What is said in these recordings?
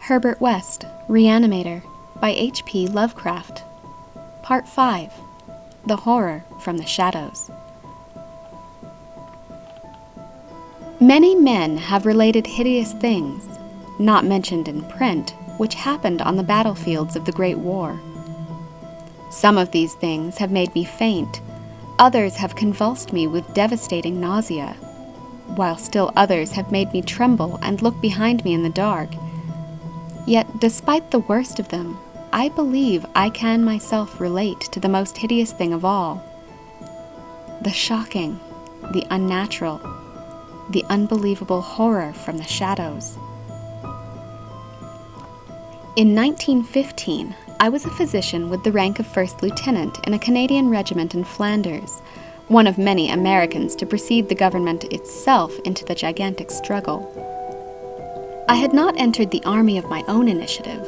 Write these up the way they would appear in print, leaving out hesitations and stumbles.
Herbert West, Reanimator, by H.P. Lovecraft. Part 5. The Horror from the Shadows. Many men have related hideous things, not mentioned in print, which happened on the battlefields of the Great War. Some of these things have made me faint, others have convulsed me with devastating nausea, while still others have made me tremble and look behind me in the dark. Yet, despite the worst of them, I believe I can myself relate to the most hideous thing of all. The shocking, the unnatural, the unbelievable horror from the shadows. In 1915, I was a physician with the rank of first lieutenant in a Canadian regiment in Flanders, one of many Americans to precede the government itself into the gigantic struggle. I had not entered the army of my own initiative,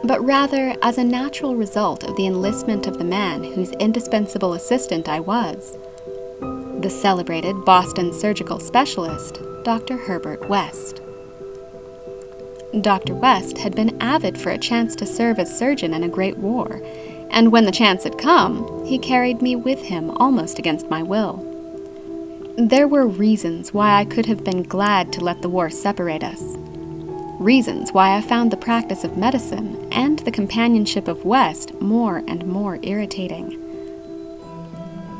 but rather as a natural result of the enlistment of the man whose indispensable assistant I was, the celebrated Boston surgical specialist, Dr. Herbert West. Dr. West had been avid for a chance to serve as surgeon in a great war, and when the chance had come, he carried me with him almost against my will. There were reasons why I could have been glad to let the war separate us. Reasons why I found the practice of medicine and the companionship of West more and more irritating.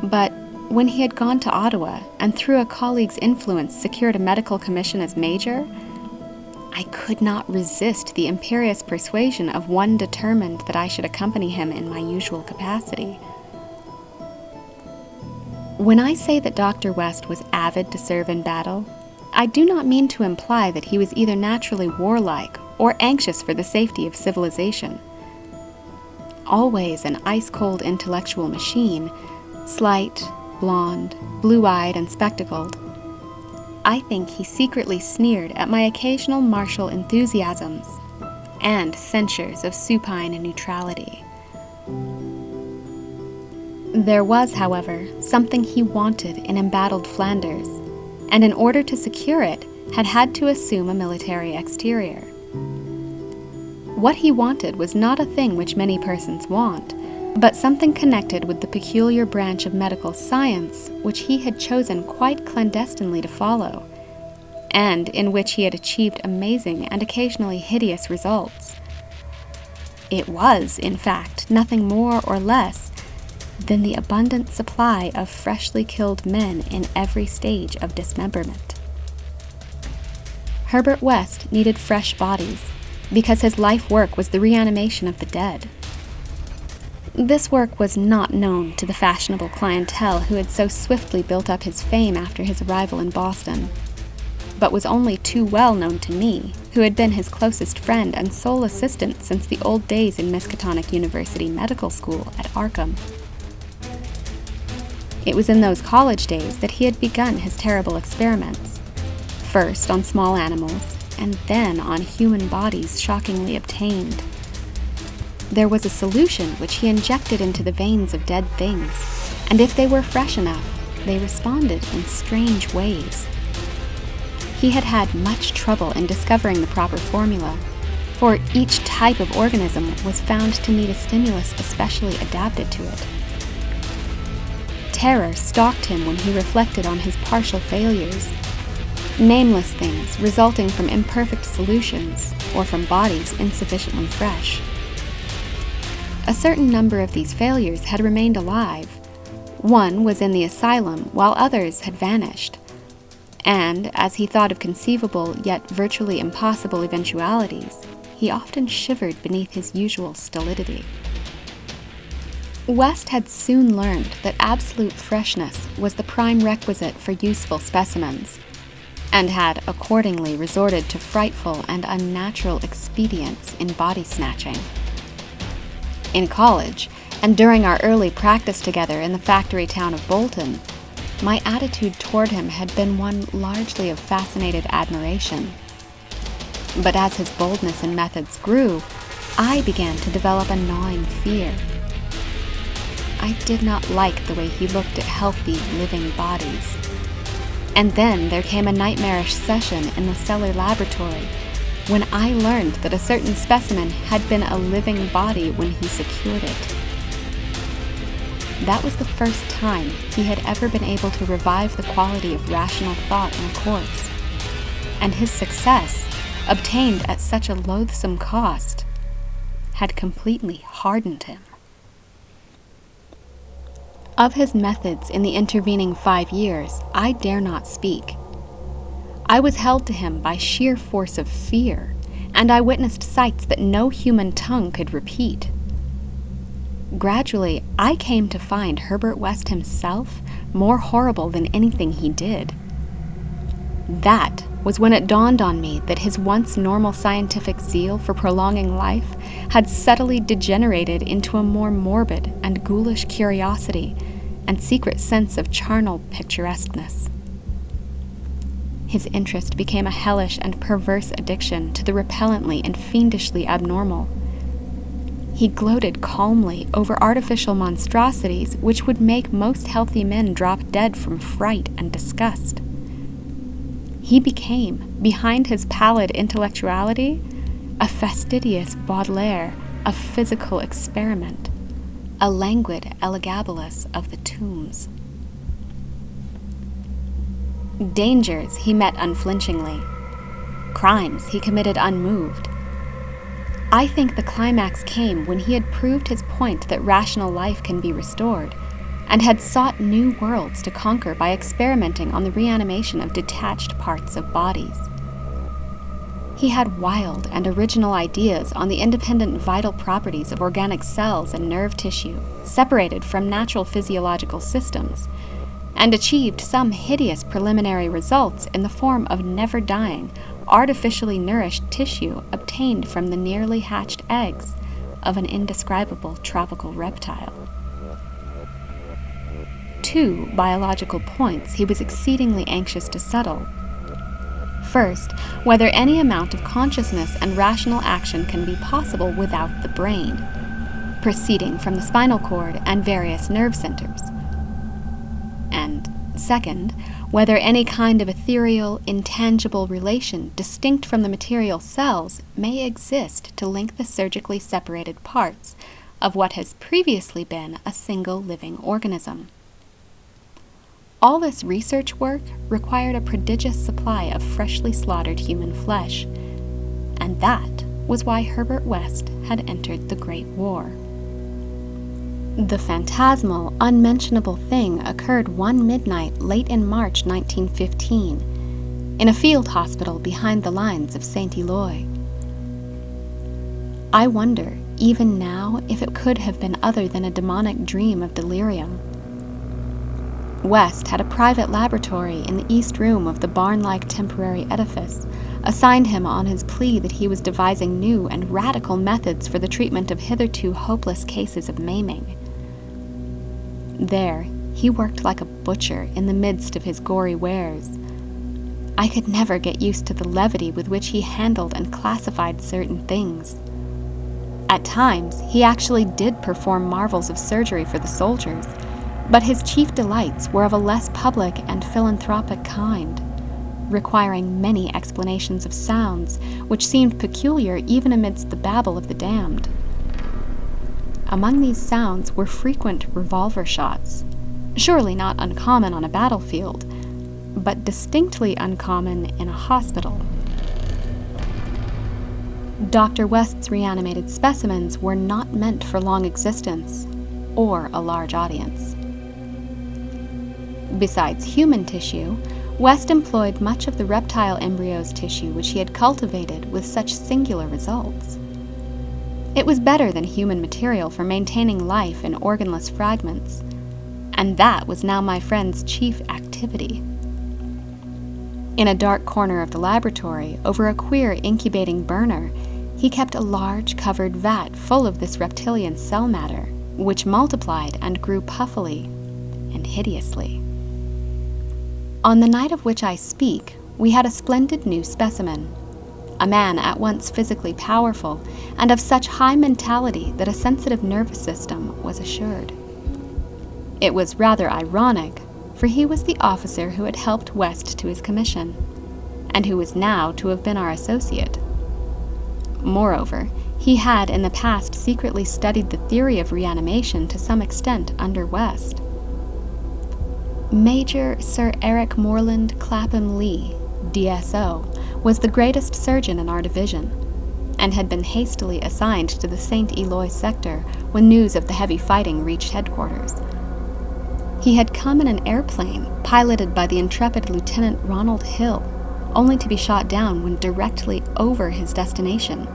But when he had gone to Ottawa and through a colleague's influence secured a medical commission as major, I could not resist the imperious persuasion of one determined that I should accompany him in my usual capacity. When I say that Dr. West was avid to serve in battle, I do not mean to imply that he was either naturally warlike or anxious for the safety of civilization. Always an ice-cold intellectual machine, slight, blonde, blue-eyed, and spectacled, I think he secretly sneered at my occasional martial enthusiasms and censures of supine neutrality. There was, however, something he wanted in embattled Flanders, and in order to secure it, had to assume a military exterior. What he wanted was not a thing which many persons want, but something connected with the peculiar branch of medical science which he had chosen quite clandestinely to follow, and in which he had achieved amazing and occasionally hideous results. It was, in fact, nothing more or less than the abundant supply of freshly killed men in every stage of dismemberment. Herbert West needed fresh bodies, because his life work was the reanimation of the dead. This work was not known to the fashionable clientele who had so swiftly built up his fame after his arrival in Boston, but was only too well known to me, who had been his closest friend and sole assistant since the old days in Miskatonic University Medical School at Arkham. It was in those college days that he had begun his terrible experiments, first on small animals, and then on human bodies shockingly obtained. There was a solution which he injected into the veins of dead things, and if they were fresh enough, they responded in strange ways. He had had much trouble in discovering the proper formula, for each type of organism was found to need a stimulus especially adapted to it. Terror stalked him when he reflected on his partial failures, nameless things resulting from imperfect solutions or from bodies insufficiently fresh. A certain number of these failures had remained alive. One was in the asylum, while others had vanished. And, as he thought of conceivable yet virtually impossible eventualities, he often shivered beneath his usual stolidity. West had soon learned that absolute freshness was the prime requisite for useful specimens, and had accordingly resorted to frightful and unnatural expedients in body snatching. In college, and during our early practice together in the factory town of Bolton, my attitude toward him had been one largely of fascinated admiration. But as his boldness and methods grew, I began to develop a gnawing fear. I did not like the way he looked at healthy, living bodies. And then there came a nightmarish session in the cellar laboratory when I learned that a certain specimen had been a living body when he secured it. That was the first time he had ever been able to revive the quality of rational thought in a corpse, and his success, obtained at such a loathsome cost, had completely hardened him. Of his methods in the intervening 5 years, I dare not speak. I was held to him by sheer force of fear, and I witnessed sights that no human tongue could repeat. Gradually, I came to find Herbert West himself more horrible than anything he did. That was when it dawned on me that his once normal scientific zeal for prolonging life had subtly degenerated into a more morbid and ghoulish curiosity and secret sense of charnel picturesqueness. His interest became a hellish and perverse addiction to the repellently and fiendishly abnormal. He gloated calmly over artificial monstrosities which would make most healthy men drop dead from fright and disgust. He became, behind his pallid intellectuality, a fastidious Baudelaire of physical experiment, a languid Elagabalus of the tombs. Dangers he met unflinchingly. Crimes he committed unmoved. I think the climax came when he had proved his point that rational life can be restored, and had sought new worlds to conquer by experimenting on the reanimation of detached parts of bodies. He had wild and original ideas on the independent vital properties of organic cells and nerve tissue, separated from natural physiological systems, and achieved some hideous preliminary results in the form of never-dying, artificially nourished tissue obtained from the nearly hatched eggs of an indescribable tropical reptile. 2 biological points he was exceedingly anxious to settle. First, whether any amount of consciousness and rational action can be possible without the brain, proceeding from the spinal cord and various nerve centers. And second, whether any kind of ethereal, intangible relation distinct from the material cells may exist to link the surgically separated parts of what has previously been a single living organism. All this research work required a prodigious supply of freshly slaughtered human flesh, and that was why Herbert West had entered the Great War. The phantasmal, unmentionable thing occurred one midnight late in March 1915, in a field hospital behind the lines of St. Eloi. I wonder, even now, if it could have been other than a demonic dream of delirium. West had a private laboratory in the east room of the barn-like temporary edifice, assigned him on his plea that he was devising new and radical methods for the treatment of hitherto hopeless cases of maiming. There, he worked like a butcher in the midst of his gory wares. I could never get used to the levity with which he handled and classified certain things. At times, he actually did perform marvels of surgery for the soldiers, but his chief delights were of a less public and philanthropic kind, requiring many explanations of sounds which seemed peculiar even amidst the babble of the damned. Among these sounds were frequent revolver shots, surely not uncommon on a battlefield, but distinctly uncommon in a hospital. Dr. West's reanimated specimens were not meant for long existence or a large audience. Besides human tissue, West employed much of the reptile embryo's tissue which he had cultivated with such singular results. It was better than human material for maintaining life in organless fragments, and that was now my friend's chief activity. In a dark corner of the laboratory, over a queer incubating burner, he kept a large covered vat full of this reptilian cell matter, which multiplied and grew puffily and hideously. On the night of which I speak, we had a splendid new specimen, a man at once physically powerful and of such high mentality that a sensitive nervous system was assured. It was rather ironic, for he was the officer who had helped West to his commission, and who was now to have been our associate. Moreover, he had in the past secretly studied the theory of reanimation to some extent under West. Major Sir Eric Moreland Clapham Lee, DSO, was the greatest surgeon in our division, and had been hastily assigned to the St. Eloi sector when news of the heavy fighting reached headquarters. He had come in an airplane piloted by the intrepid Lieutenant Ronald Hill, only to be shot down when directly over his destination.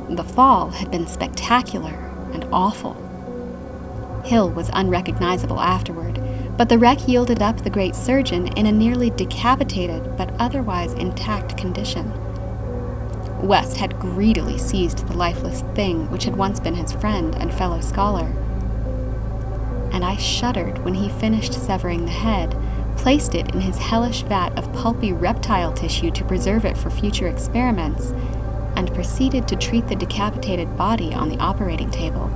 The fall had been spectacular and awful. Hill was unrecognizable afterward, but the wreck yielded up the great surgeon in a nearly decapitated but otherwise intact condition. West had greedily seized the lifeless thing which had once been his friend and fellow scholar, and I shuddered when he finished severing the head, placed it in his hellish vat of pulpy reptile tissue to preserve it for future experiments, and proceeded to treat the decapitated body on the operating table.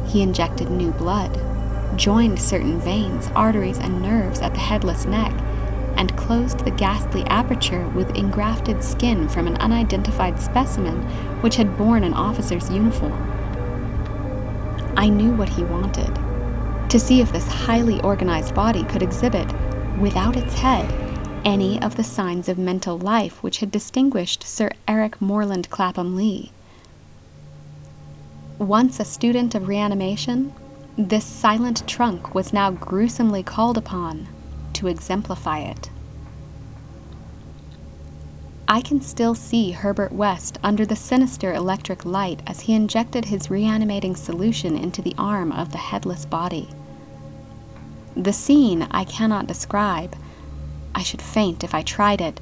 He injected new blood, joined certain veins, arteries, and nerves at the headless neck, and closed the ghastly aperture with engrafted skin from an unidentified specimen which had borne an officer's uniform. I knew what he wanted: to see if this highly organized body could exhibit, without its head, any of the signs of mental life which had distinguished Sir Eric Moreland Clapham Lee. Once a student of reanimation, this silent trunk was now gruesomely called upon to exemplify it. I can still see Herbert West under the sinister electric light as he injected his reanimating solution into the arm of the headless body. The scene I cannot describe. I should faint if I tried it,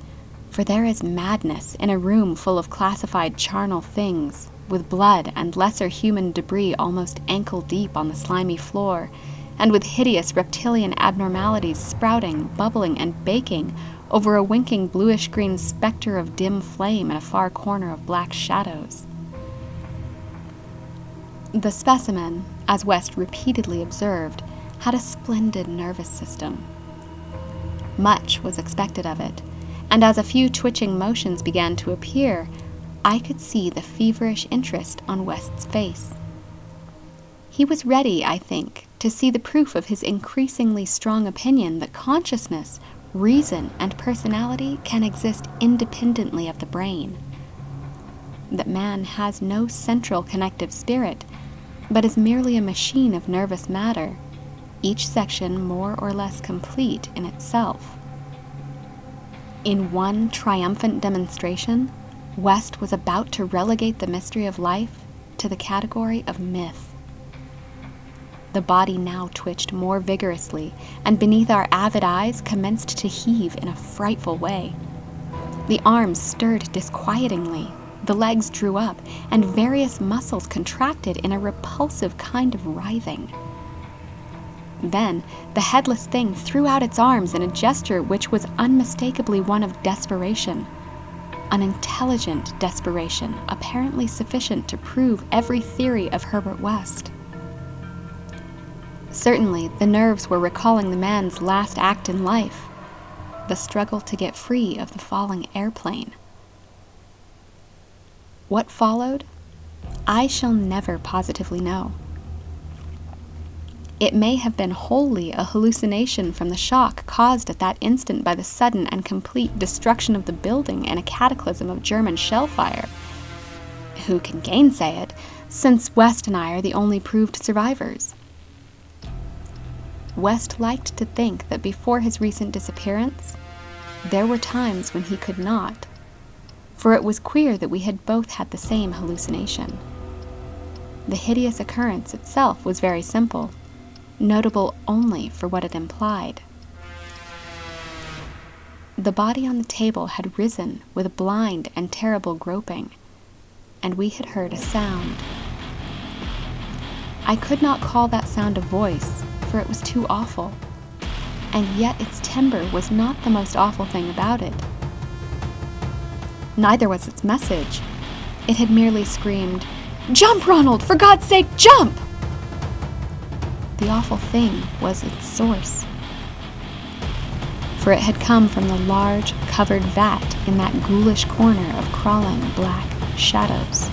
for there is madness in a room full of classified charnel things, with blood and lesser human debris almost ankle-deep on the slimy floor, and with hideous reptilian abnormalities sprouting, bubbling, and baking over a winking bluish-green specter of dim flame in a far corner of black shadows. The specimen, as West repeatedly observed, had a splendid nervous system. Much was expected of it, and as a few twitching motions began to appear, I could see the feverish interest on West's face. He was ready, I think, to see the proof of his increasingly strong opinion that consciousness, reason, and personality can exist independently of the brain. That man has no central connective spirit, but is merely a machine of nervous matter, each section more or less complete in itself. In one triumphant demonstration, West was about to relegate the mystery of life to the category of myth. The body now twitched more vigorously, and beneath our avid eyes commenced to heave in a frightful way. The arms stirred disquietingly, the legs drew up, and various muscles contracted in a repulsive kind of writhing. Then the headless thing threw out its arms in a gesture which was unmistakably one of desperation. An intelligent desperation, apparently sufficient to prove every theory of Herbert West. Certainly, the nerves were recalling the man's last act in life, the struggle to get free of the falling airplane. What followed? I shall never positively know. It may have been wholly a hallucination from the shock caused at that instant by the sudden and complete destruction of the building and a cataclysm of German shell fire. Who can gainsay it, since West and I are the only proved survivors? West liked to think that before his recent disappearance, there were times when he could not, for it was queer that we had both had the same hallucination. The hideous occurrence itself was very simple, notable only for what it implied. The body on the table had risen with a blind and terrible groping, and we had heard a sound. I could not call that sound a voice, for it was too awful, and yet its timbre was not the most awful thing about it. Neither was its message. It had merely screamed, "Jump, Ronald! For God's sake, jump!" The awful thing was its source. for it had come from the large, covered vat in that ghoulish corner of crawling black shadows.